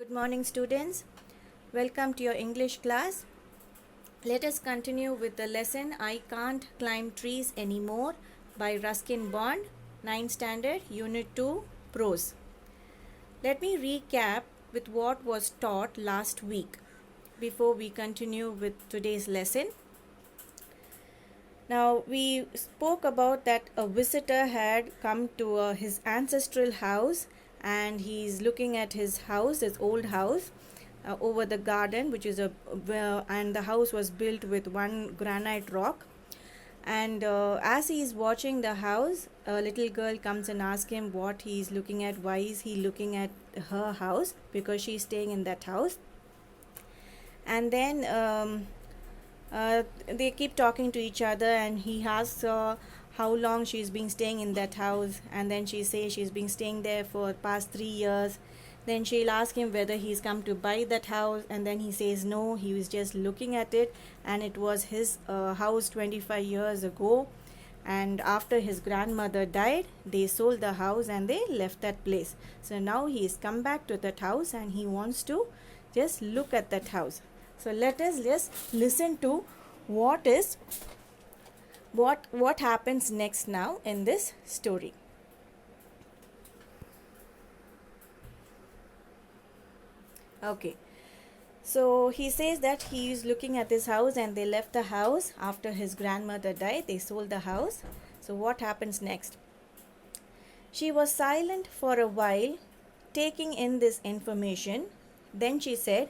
Good morning, students. Welcome to your English class. Let us continue with the lesson I Can't Climb Trees Anymore by Ruskin Bond, 9th Standard, Unit 2, Prose. Let me recap with what was taught last week before we continue with today's lesson. Now, we spoke about that a visitor had come to his ancestral house and he's looking at his house, his old house, over the garden, which is and the house was built with one granite rock. And as he is watching the house, a little girl comes and asks him what he is looking at. Why is he looking at her house? Because she's staying in that house. And then they keep talking to each other, and he asks how long she's been staying in that house, and then she says she's been staying there for past 3 years. Then she'll ask him whether he's come to buy that house, and then he says no, he was just looking at it, and it was his house 25 years ago, and after his grandmother died, they sold the house and they left that place. So now he's come back to that house and he wants to just look at that house. So let us just listen to what happens next now in this story. Okay, so he says that he is looking at this house and they left the house after his grandmother died. They sold the house. So what happens next? She was silent for a while, taking in this information. Then she said,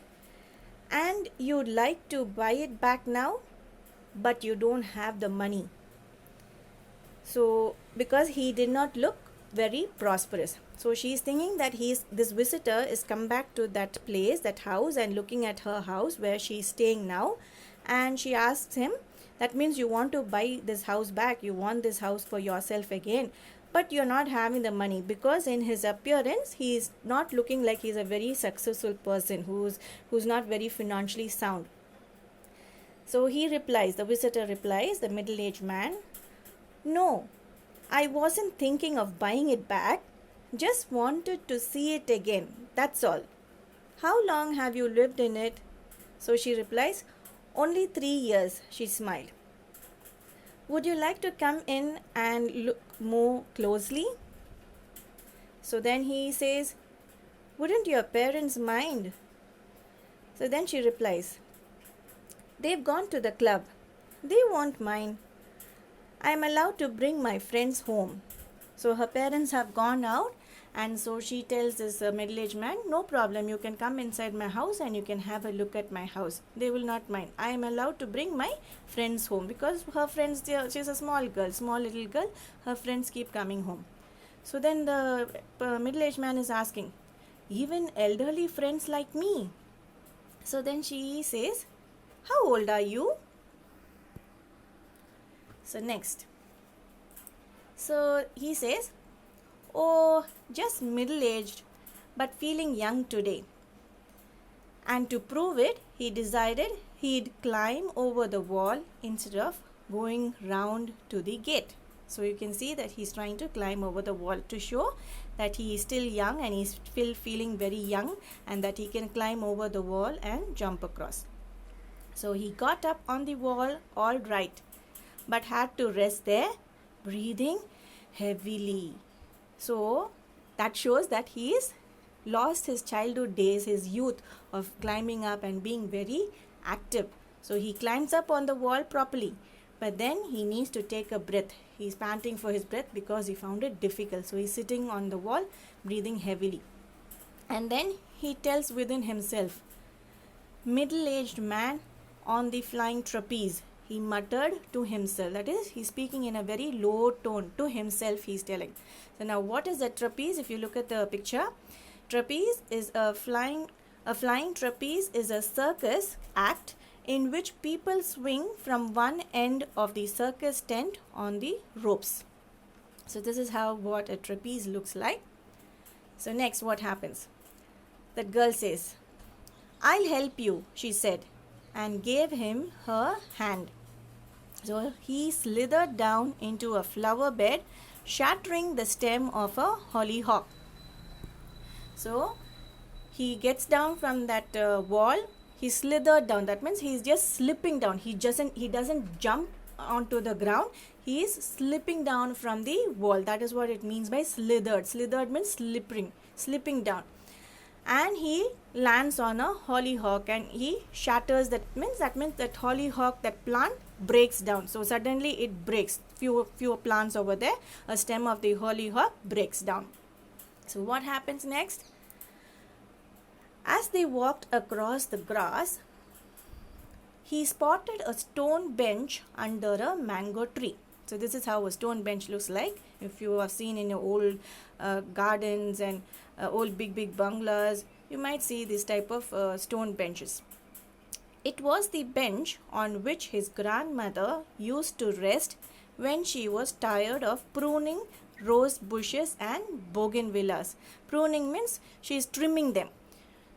"And you'd like to buy it back now, but you don't have the money." So because he did not look very prosperous, so she's thinking that this visitor is come back to that place, that house, and looking at her house where she's staying now, and she asks him, that means you want to buy this house back, you want this house for yourself again, but you're not having the money, because in his appearance he's not looking like he's a very successful person who's not very financially sound. So he replies, the visitor replies, the middle-aged man, "No, I wasn't thinking of buying it back, just wanted to see it again, that's all." "How long have you lived in it?" So she replies, "Only 3 years," she smiled. "Would you like to come in and look more closely?" So then he says, "Wouldn't your parents mind?" So then she replies, "They've gone to the club. They won't mind. I'm allowed to bring my friends home." So her parents have gone out, and so she tells this middle-aged man, "No problem, you can come inside my house and you can have a look at my house. They will not mind. I am allowed to bring my friends home," because her friends, she's a small little girl, her friends keep coming home. So then the middle-aged man is asking, "Even elderly friends like me?" So then she says, "How old are you?" So next. So he says, "Oh, just middle-aged, but feeling young today." And to prove it, he decided he'd climb over the wall instead of going round to the gate. So you can see that he's trying to climb over the wall to show that he is still young and he's still feeling very young, and that he can climb over the wall and jump across. So he got up on the wall all right, but had to rest there, breathing heavily. So that shows that he's lost his childhood days, his youth of climbing up and being very active. So he climbs up on the wall properly, but then he needs to take a breath. He's panting for his breath because he found it difficult. So he's sitting on the wall, breathing heavily. And then he tells within himself, "Middle-aged man on the flying trapeze," he muttered to himself. That is, he's speaking in a very low tone to himself, he's telling. So now what is a trapeze? If you look at the picture, trapeze is a flying trapeze is a circus act in which people swing from one end of the circus tent on the ropes. So this is what a trapeze looks like. So next, what happens? That girl says, "I'll help you," she said, and gave him her hand. So he slithered down into a flower bed, shattering the stem of a hollyhock. So he gets down from that wall. He slithered down. That means he's just slipping down. He doesn't jump onto the ground. He is slipping down from the wall. That is what it means by slithered. Slithered means slipping down. And he lands on a hollyhock and he shatters. That means that hollyhock, that plant, breaks down. So suddenly it breaks. Few plants over there, a stem of the hollyhock breaks down. So what happens next? As they walked across the grass, he spotted a stone bench under a mango tree. So this is how a stone bench looks like. If you have seen in your old gardens and old big bungalows, you might see this type of stone benches. It was the bench on which his grandmother used to rest when she was tired of pruning rose bushes and bougainvilleas. Pruning means she is trimming them.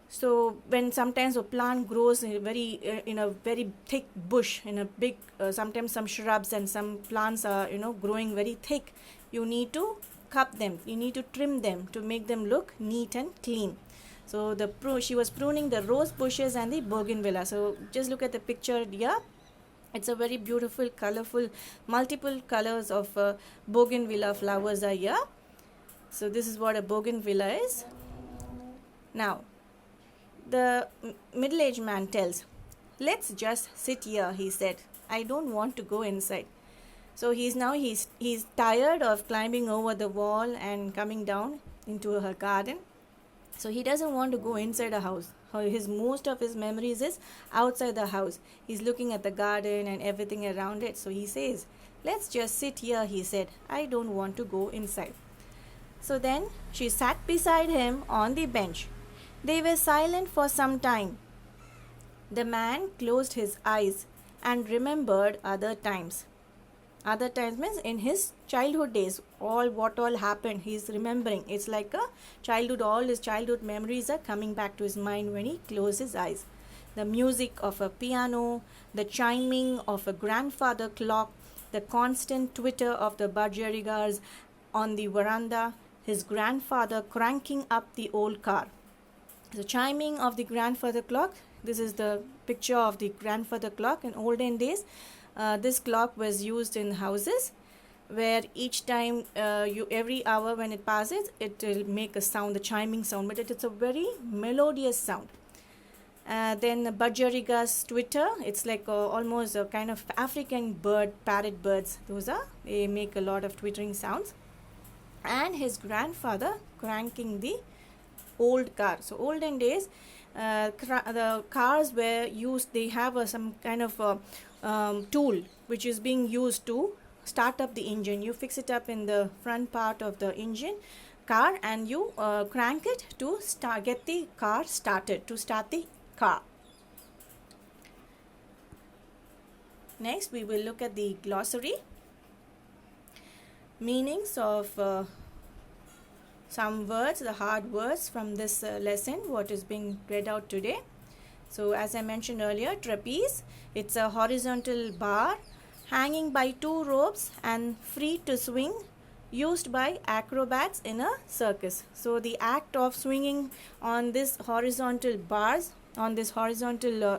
So when sometimes a plant grows in a very thick bush, in a big, sometimes some shrubs and some plants are growing very thick, you need to cut them, you need to trim them to make them look neat and clean. So she was pruning the rose bushes and the bougainvillea. So just look at the picture here. It's a very beautiful, colorful, multiple colors of bougainvillea flowers are here. So this is what a bougainvillea is. Now the middle-aged man tells, "Let's just sit here," he said. "I don't want to go inside." So he's tired of climbing over the wall and coming down into her garden. So he doesn't want to go inside a house. Most of his memories is outside the house. He's looking at the garden and everything around it. So he says, "Let's just sit here," he said. "I don't want to go inside." So then she sat beside him on the bench. They were silent for some time. The man closed his eyes and remembered other times. Other times means in his childhood days, what all happened, he's remembering. It's like a childhood, all his childhood memories are coming back to his mind when he closed his eyes. The music of a piano, the chiming of a grandfather clock, the constant twitter of the budgerigars on the veranda, his grandfather cranking up the old car. The chiming of the grandfather clock. This is the picture of the grandfather clock. In olden days, this clock was used in houses where each time every hour when it passes, it will make a sound, the chiming sound, but it's a very melodious sound. Then the budgeriga's twitter, it's like almost a kind of African bird, parrot birds. They make a lot of twittering sounds. And his grandfather cranking the old car. So olden days, the cars were used, they have some kind of tool which is being used to start up the engine. You fix it up in the front part of the engine car and you crank it to get the car started, to start the car. Next we will look at the glossary. Meanings of some words, the hard words from this lesson, what is being read out today. So as I mentioned earlier, trapeze, it's a horizontal bar hanging by two ropes and free to swing, used by acrobats in a circus. So the act of swinging on this horizontal bars, on this horizontal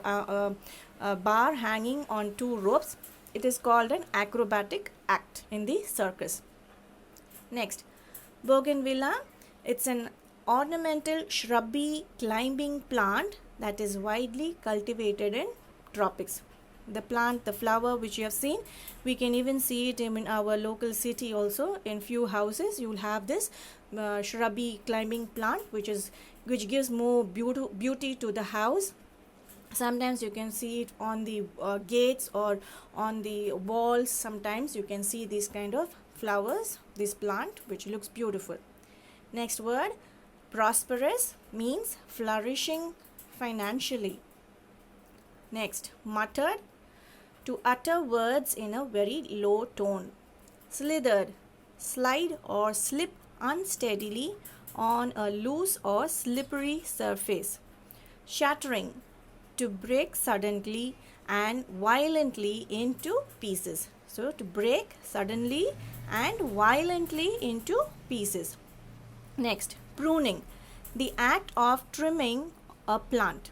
bar hanging on two ropes, it is called an acrobatic act in the circus. Next, bougainvillea, it's an ornamental shrubby climbing plant that is widely cultivated in tropics. The plant, the flower which you have seen, we can even see it in our local city also. In few houses you will have this shrubby climbing plant which gives more beauty to the house. Sometimes you can see it on the gates or on the walls. Sometimes you can see these kind of flowers, this plant which looks beautiful. Next word, prosperous, means flourishing financially. Next, muttered, to utter words in a very low tone. Slithered, slide or slip unsteadily on a loose or slippery surface. Shattering, to break suddenly and violently into pieces. So to break suddenly and violently into pieces. Next, pruning, the act of trimming a plant.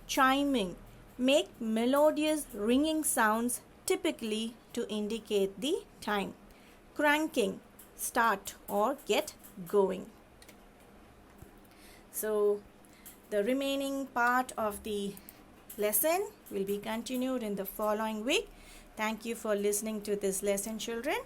Chiming, make melodious ringing sounds typically to indicate the time. Cranking, start or get going. So the remaining part of the lesson will be continued in the following week. Thank you for listening to this lesson, children.